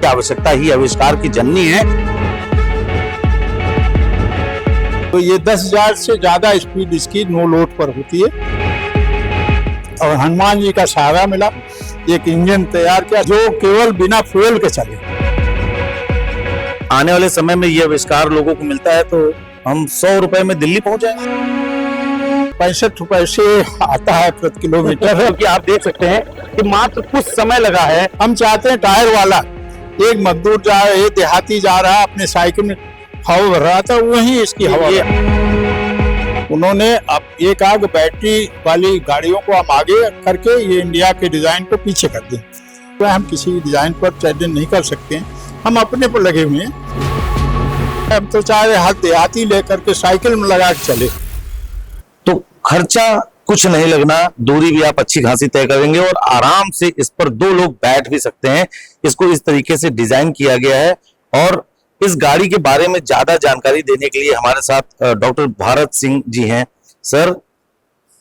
की आवश्यकता ही आविष्कार की जननी है। तो ये 10,000 से ज्यादा स्पीड इसकी नो लोड पर होती है और हनुमान जी का सहारा मिला, एक इंजन तैयार किया जो केवल बिना फ्यूल के चले। आने वाले समय में ये आविष्कार लोगों को मिलता है तो हम 100 रुपए में दिल्ली पहुंच जाएंगे। 65 रुपए से आता है प्रति किलोमीटर। क्योंकि आप देख सकते हैं कि मात्र कुछ समय लगा है। हम चाहते हैं टायर वाला, एक मजदूर जा रहा है, देहाती जा रहा है, अपने साइकिल में हवा भर रहा था, वहीं इसकी हवा। उन्होंने अब एक आग बैटरी वाली गाड़ियों को हम आगे करके ये इंडिया के डिजाइन को पीछे कर दें। तो हम किसी डिजाइन पर चैलेंज नहीं कर सकते हैं, हम अपने पर लगे हुए हैं। हम तो चाह रहे हाथ देहाती लेकर के साइकिल में लगा के चले। तो खर्चा कुछ नहीं लगना, दूरी भी आप अच्छी खासी तय करेंगे और आराम से इस पर 2 लोग बैठ भी सकते हैं। इसको इस तरीके से डिजाइन किया गया है। और इस गाड़ी के बारे में ज्यादा जानकारी देने के लिए हमारे साथ डॉक्टर भारत सिंह जी हैं। सर,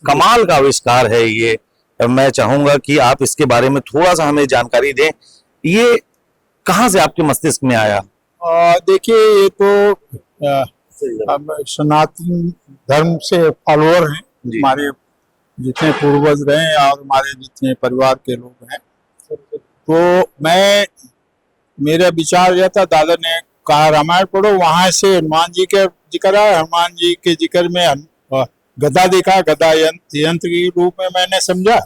कमाल का आविष्कार है ये। मैं चाहूंगा कि आप इसके बारे में थोड़ा सा हमें जानकारी दें। ये कहां से आपके मस्तिष्क में आया? देखिए, ये तो हम सनातन धर्म से फॉलोअर हैं। हमारे जितने पूर्वज रहे और हमारे जितने परिवार के लोग हैं, तो मेरा विचार यह था, दादा ने कहा रामायण पढ़ो, वहां से हनुमान जी के जिक्र है। हनुमान जी के जिक्र में गदा देखा, गदा यंत्र के रूप में मैंने समझा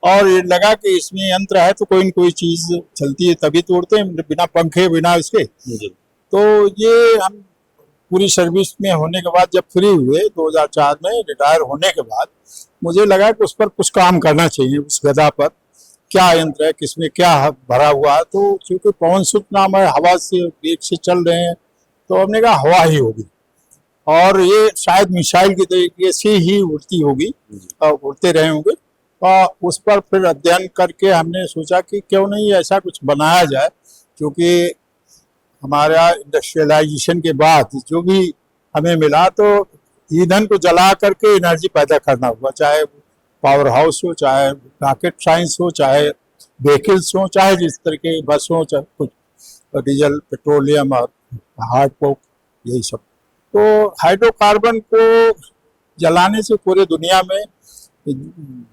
और ये लगा कि इसमें यंत्र है तो कोई न कोई चीज चलती है तभी तोड़ते हैं, बिना पंखे बिना इसके। तो ये हम पूरी सर्विस में होने के बाद जब फ्री हुए 2004 में रिटायर होने के बाद, मुझे लगा कि उस पर कुछ काम करना चाहिए। उस गदा पर क्या यंत्र है, किसमें क्या भरा हुआ है। तो क्योंकि पवन सुत नाम है, हवा से वेग से चल रहे हैं, तो हमने कहा हवा ही होगी और ये शायद मिसाइल की तरीके से ही उड़ती होगी और उड़ते रहे होंगे। और उस पर फिर अध्ययन करके हमने सोचा कि क्यों नहीं ऐसा कुछ बनाया जाए, क्योंकि हमारा इंडस्ट्रियलाइजेशन के बाद जो भी हमें मिला तो ईंधन को जला करके एनर्जी पैदा करना हुआ, चाहे पावर हाउस हो, चाहे रॉकेट साइंस हो, चाहे व्हीकल्स हो, चाहे जिस तरह के बस हो, चाहे कुछ डीजल, पेट्रोलियम और हार्ड कोक, यही सब। तो हाइड्रोकार्बन को जलाने से पूरे दुनिया में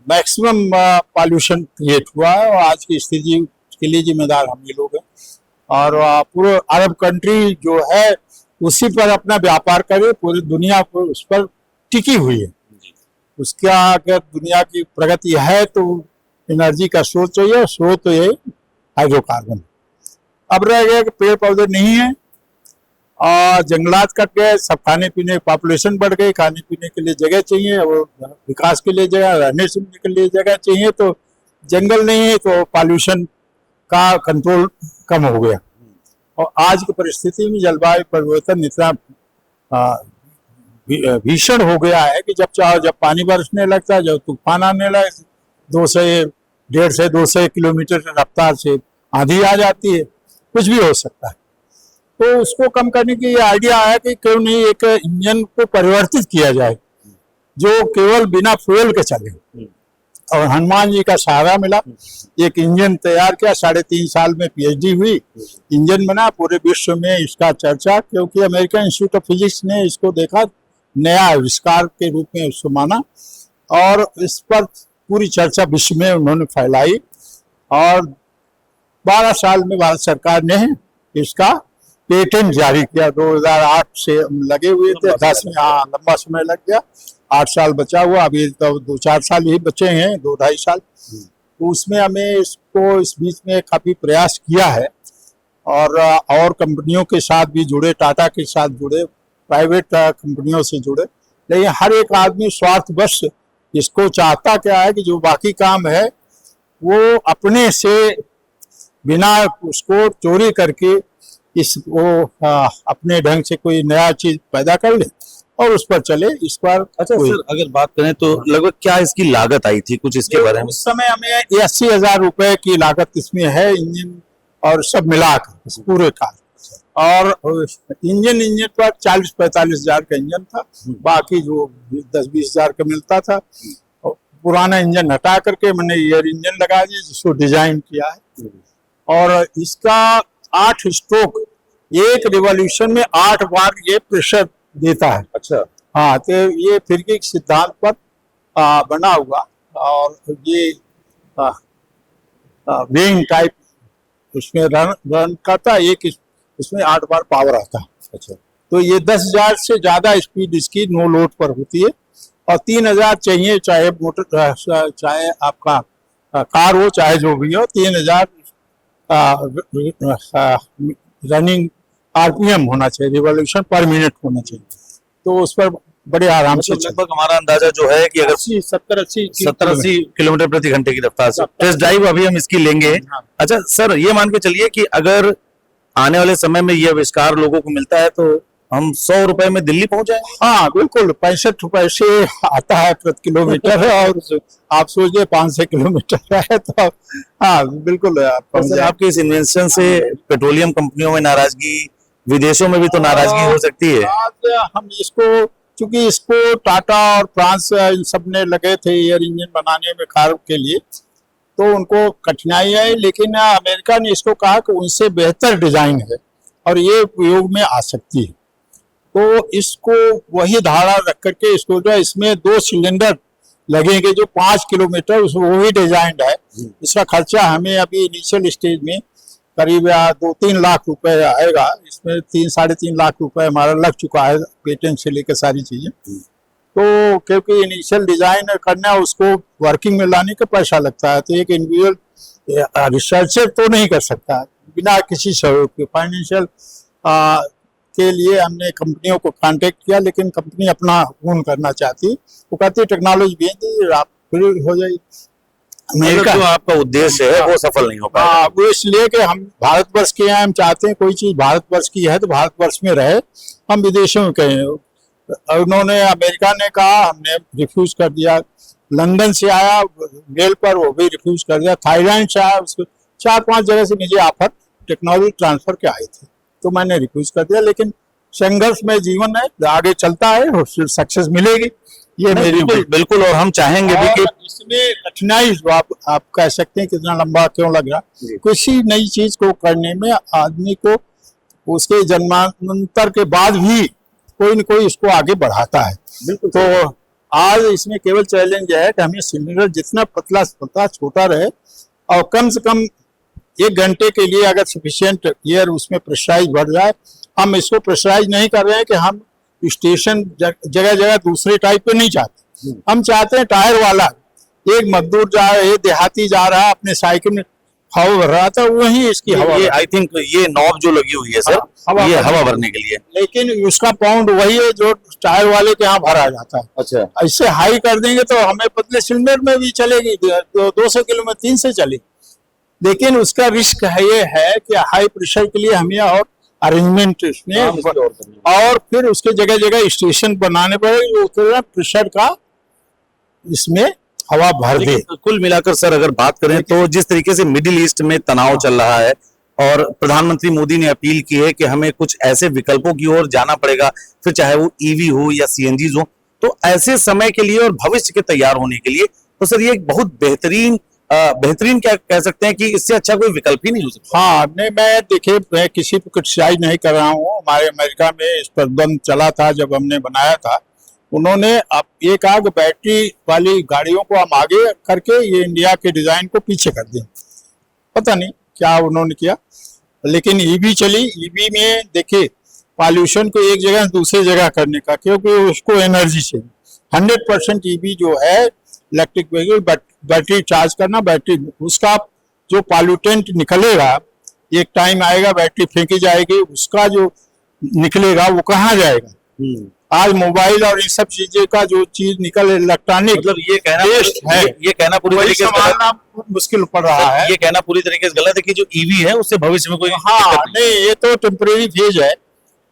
मैक्सिमम पॉल्यूशन क्रिएट हुआ है और आज की स्थिति के लिए जिम्मेदार हम ही लोग हैं। और पूरे अरब कंट्री जो है उसी पर अपना व्यापार करे, पूरी दुनिया पर उस पर टिकी हुई है। उसका अगर दुनिया की प्रगति है तो एनर्जी का स्रोत चाहिए, स्रोत तो ये हाइड्रोकार्बन। अब रह गया कि पेड़ पौधे नहीं है और जंगलात कट गए, सब खाने पीने, पॉपुलेशन बढ़ गई, खाने पीने के लिए जगह चाहिए और विकास के लिए जगह, रहने सुनने के लिए जगह चाहिए। तो जंगल नहीं है तो पॉल्यूशन का कंट्रोल कम हो गया। और आज की परिस्थिति में जलवायु परिवर्तन इतना भीषण हो गया है कि जब चाहो जब पानी बरसने लगता है, जब तूफान आने लगे, 1.5 से 200 किलोमीटर रफ्तार से आंधी आ जाती है, कुछ भी हो सकता है। तो उसको कम करने की आइडिया आया कि क्यों नहीं एक इंजन को परिवर्तित किया जाए जो केवल बिना फ्यूल के चले। और हनुमान जी का सहारा मिला, एक इंजन तैयार किया, 3.5 साल में PhD हुई, इंजन बना, पूरे विश्व में इसका चर्चा, क्योंकि अमेरिकन इंस्टीट्यूट ऑफ फिजिक्स ने इसको देखा, नया आविष्कार के रूप में उसको माना और इस पर पूरी चर्चा विश्व में उन्होंने फैलाई। और 12 साल में भारत सरकार ने इसका पेटेंट जारी किया। 2008 से लगे हुए थे, 10 में लंबा समय लग गया, 8 साल बचा हुआ, अभी तो 2-4 साल ही बचे हैं, 2-2.5 साल। तो उसमें हमें इसको इस बीच में काफी प्रयास किया है और कंपनियों के साथ भी जुड़े, टाटा के साथ जुड़े, प्राइवेट कंपनियों से जुड़े, लेकिन हर एक आदमी स्वार्थवश इसको चाहता क्या है कि जो बाकी काम है वो अपने से बिना उसको चोरी करके इसको अपने ढंग से कोई नया चीज पैदा कर ले और उस पर चले। इस पर अच्छा सर, अगर बात करें तो लगभग क्या इसकी लागत आई थी, कुछ इसके बारे में? उस समय हमें 80,000 रुपए की लागत इसमें है, इंजन और सब मिलाकर पूरे कार। और इंजन पर 40-45 हजार का इंजन था, बाकी जो 10-20 हजार का मिलता था। पुराना इंजन हटा करके मैंने एयर इंजन लगा दिया जिसको डिजाइन किया है। और इसका 8 स्ट्रोक, एक रिवॉल्यूशन में 8 बार ये प्रेशर देता है। अच्छा। हाँ, तो ये फिरकी के सिद्धांत पर बना हुआ, और ये वेइंग टाइप उसमें रन करता, एक इसमें 8 बार पावर आता है। अच्छा। तो ये 10,000 से ज्यादा स्पीड इसकी नो लोड पर होती है, और 3,000 चाहिए, चाहे मोटर चाहे आपका कार हो, चाहे जो भी हो, 3,000 रनिंग आरपीएम होना चाहिए, रिवॉल्यूशन पर मिनट होना चाहिए। तो उस पर बड़े आराम से लगभग हमारा अंदाजा जो है कि अगर 70-80 किलोमीटर प्रति घंटे की रफ्तार से टेस्ट ड्राइव अभी हम इसकी लेंगे। अच्छा सर, ये मान के चलिए कि अगर आने वाले समय में ये आविष्कार लोगों को मिलता है तो हम 100 रुपए में दिल्ली पहुंच जाएंगे। हाँ बिल्कुल, 65 रुपए से आता है प्रति किलोमीटर, और आप सोचिए 500 किलोमीटर है तो हाँ बिल्कुल। सर, आपके इस इन्वेंशन से पेट्रोलियम कंपनियों में नाराजगी, विदेशों में भी तो नाराजगी हो सकती है। आज हम इसको, चूंकि इसको टाटा और फ्रांस इन सब ने लगे थे एयर इंजन बनाने में कार के लिए, तो उनको कठिनाई आई, लेकिन अमेरिका ने इसको कहा कि उनसे बेहतर डिजाइन है और ये उपयोग में आ सकती है। तो इसको वही धारा रख करके इसको जो इसमें 2 सिलेंडर लगेंगे जो 5 किलोमीटर, वो भी डिजाइंड है। इसका खर्चा हमें अभी इनिशियल स्टेज में करीब 2-3 लाख रुपए आएगा। इसमें 3-3.5 लाख रुपए हमारा लग चुका है, पेटेंट से लेकर सारी चीजें। तो क्योंकि इनिशियल डिजाइन करना है, उसको वर्किंग में लाने का पैसा लगता है, तो एक इंडिविजुअल रिसर्चर तो नहीं कर सकता बिना किसी सहयोग के। फाइनेंशियल के लिए हमने कंपनियों को कांटेक्ट किया, लेकिन कंपनी अपना ओन करना चाहती, वो कहती टेक्नोलॉजी भेज दी, आप फिर हो जाएगी। अमेरिका जो आपका उद्देश्य है वो सफल नहीं हो पाएगा। वो इसलिए कि हम भारतवर्ष के हैं, हम चाहते हैं कोई चीज भारतवर्ष की है तो भारतवर्ष में रहे, हम विदेशों में कहें। उन्होंने, अमेरिका ने कहा, हमने रिफ्यूज कर दिया। लंदन से आया मेल पर, वो भी रिफ्यूज कर दिया। थाईलैंड से आया, उसको 4-5 जगह से मुझे ऑफर टेक्नोलॉजी ट्रांसफर के आए थे, तो मैंने रिफ्यूज कर दिया। लेकिन संघर्ष में जीवन है, आगे चलता है और फिर सक्सेस मिलेगी, ये मेरी बिल्कुल। और हम चाहेंगे भी कि इसमें कठिनाई जो आप कह सकते हैं कितना लंबा क्यों लग रहा, किसी नई चीज को करने में आदमी को उसके जन्मांतर के बाद भी कोई न कोई इसको आगे बढ़ाता है। तो आज इसमें केवल चैलेंज है कि हमें सिलेंडर जितना पतला छोटा रहे, और कम से कम 1 घंटे के लिए अगर सफिशिएंट एयर उसमें प्रेशराइज बढ़ जाए। हम इसको प्रेशराइज नहीं कर रहे हैं कि हम स्टेशन जगह जगह दूसरे टाइप पे नहीं चाहते, हम चाहते हैं टायर वाला। एक मजदूर जा रहा है, देहाती जा रहा है, अपने साइकिल में हवा भर रहा था, वही इसकी हवा। ये आई थिंक ये नॉब जो लगी हुई है सर, ये हवा भरने के लिए, लेकिन उसका पाउंड वही है जो टायर वाले के यहाँ भरा जाता है। अच्छा, ऐसे हाई कर देंगे तो हमें पतले सिलेंडर में भी चलेगी, 200 किलो में 3 से चलेगी, लेकिन उसका रिस्क है ये है कि हाई प्रेशर के लिए हमें और अरेंजमेंट इसमें, और फिर उसके जगह जगह स्टेशन बनाने पड़ेगा प्रेशर का इसमें हवा भर दे। कुल मिलाकर सर अगर बात करें तो जिस तरीके से मिडिल ईस्ट में तनाव चल रहा है और प्रधानमंत्री मोदी ने अपील की है कि हमें कुछ ऐसे विकल्पों की ओर जाना पड़ेगा, फिर चाहे वो ईवी हो या सीएनजी हो, तो ऐसे समय के लिए और भविष्य के तैयार होने के लिए तो सर ये एक बहुत बेहतरीन क्या कह सकते हैं कि इससे अच्छा कोई विकल्प ही नहीं हो सकता। हाँ, नहीं, मैं देखिए, मैं किसी को क्रिटिसाइज नहीं कर रहा हूँ। हमारे अमेरिका में इस पर द्वंद चला था जब हमने बनाया था। उन्होंने अब ये कहा कि बैटरी वाली गाड़ियों को हम आगे करके ये इंडिया के डिजाइन को पीछे कर दें। पता नहीं क्या उन्होंने किया, लेकिन ईवी चली। ईवी में देखिए पॉल्यूशन को एक जगह से दूसरी जगह करने का, क्योंकि उसको एनर्जी चाहिए। 100% ईवी जो है इलेक्ट्रिक व्हीकल, बैटरी चार्ज करना, बैटरी उसका जो पॉल्यूटेंट निकलेगा, एक टाइम आएगा बैटरी फेंकी जाएगी, उसका जो निकलेगा वो कहाँ जाएगा। आज मोबाइल और इन सब चीजें का जो चीज निकल इलेक्ट्रॉनिक, मतलब ये कहना है, ये कहना पूरी तरीके से गलत, मुश्किल पड़ रहा है। ये कहना पूरी तरीके से गलत है कि जो ईवी है उससे भविष्य में कोई, हाँ नहीं, ये तो टेम्परेरी फेज है।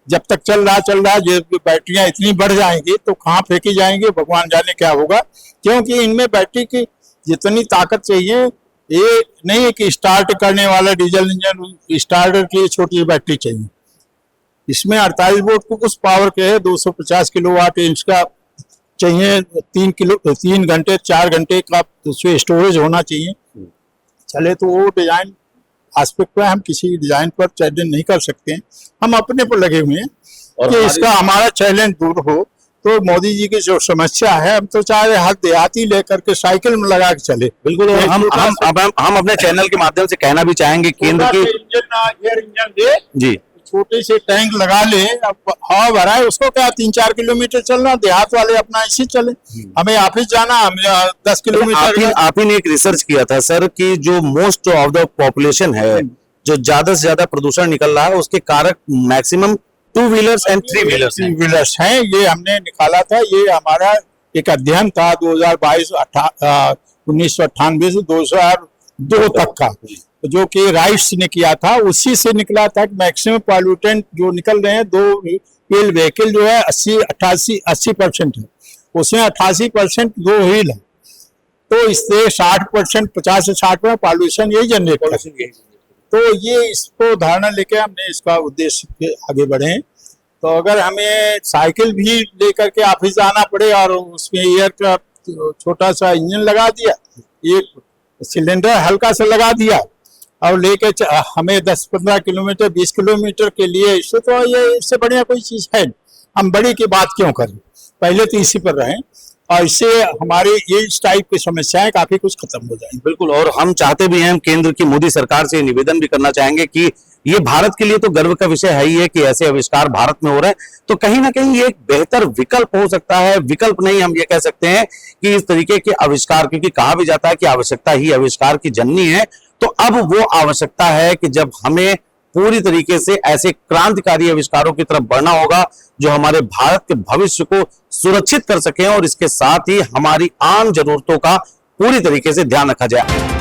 जब तक चल रहा जो बैटरियां इतनी बढ़ जाएंगी तो कहाँ फेंकी जाएंगी, भगवान जाने क्या होगा। क्योंकि इनमें बैटरी की जितनी ताकत चाहिए, ये नहीं है कि स्टार्ट करने वाला डीजल इंजन स्टार्टर के लिए छोटी बैटरी चाहिए। इसमें 48 वोल्ट को कुछ पावर के है, 250 किलोवाट इसका चाहिए, 3 घंटे 4 घंटे का उसमें स्टोरेज होना चाहिए। चले तो वो डिजाइन एस्पेक्ट पर हम किसी डिजाइन पर चैलेंज नहीं कर सकते हैं, हम अपने पर लगे हुए हैं और कि इसका हमारा चैलेंज दूर हो। तो मोदी जी की जो समस्या है, हम तो चाह रहे हर देहाती लेकर के साइकिल में लगा के चले। बिल्कुल, और हम अपने चैनल के माध्यम से कहना भी चाहेंगे केंद्र की एयर इंजन दे, जी, छोटे से टैंक लगा ले, अब हवा भरा है उसको क्या 3-4 किलोमीटर चलना, देहात वाले अपना ऐसे चले, हमें ऑफिस जाना, हमें 10 किलोमीटर। आप ही ने एक रिसर्च किया था सर कि जो मोस्ट ऑफ द पॉपुलेशन है, जो ज्यादा से ज्यादा प्रदूषण निकल रहा है, उसके कारक मैक्सिमम 2 व्हीलर्स एंड 3 व्हीलर्स हैं। ये हमने निकाला था, ये हमारा एक अध्ययन था 1998 से 2002 तक का, जो कि राइट्स ने किया था। उसी से निकला था कि मैक्सिमम पॉल्यूटेंट जो निकल रहे हैं, 2 व्हील व्हीकल जो है 80% है, उसमें 88% 2 व्हील है, तो इससे 60%, 50 से 60% पॉल्यूशन यही जनरेट करेंगे। तो ये इसको धारणा लेके हमने इसका उद्देश्य के आगे बढ़े। तो अगर हमें साइकिल भी लेकर के ऑफिस जाना पड़े और उसमें एयर का छोटा सा इंजन लगा दिया, एक सिलेंडर हल्का सा लगा दिया और लेके हमें 10-15 किलोमीटर 20 किलोमीटर के लिए, इससे तो ये इससे बढ़िया कोई चीज है। हम बड़ी की बात क्यों करें, पहले तो इसी पर रहें और इससे हमारे ये इस टाइप की समस्याएं काफी कुछ खत्म हो जाएंगी। बिल्कुल, और हम चाहते भी हैं, केंद्र की मोदी सरकार से निवेदन भी करना चाहेंगे कि ये भारत के लिए तो गर्व का विषय है ही है कि ऐसे आविष्कार भारत में हो रहे हैं, तो कहीं ना कहीं ये एक बेहतर विकल्प हो सकता है। विकल्प नहीं, हम ये कह सकते हैं कि इस तरीके के आविष्कार, क्योंकि कहा भी जाता है कि आवश्यकता ही आविष्कार की जननी है, तो अब वो आवश्यकता है कि जब हमें पूरी तरीके से ऐसे क्रांतिकारी आविष्कारों की तरफ बढ़ना होगा जो हमारे भारत के भविष्य को सुरक्षित कर सकें और इसके साथ ही हमारी आम जरूरतों का पूरी तरीके से ध्यान रखा जाए।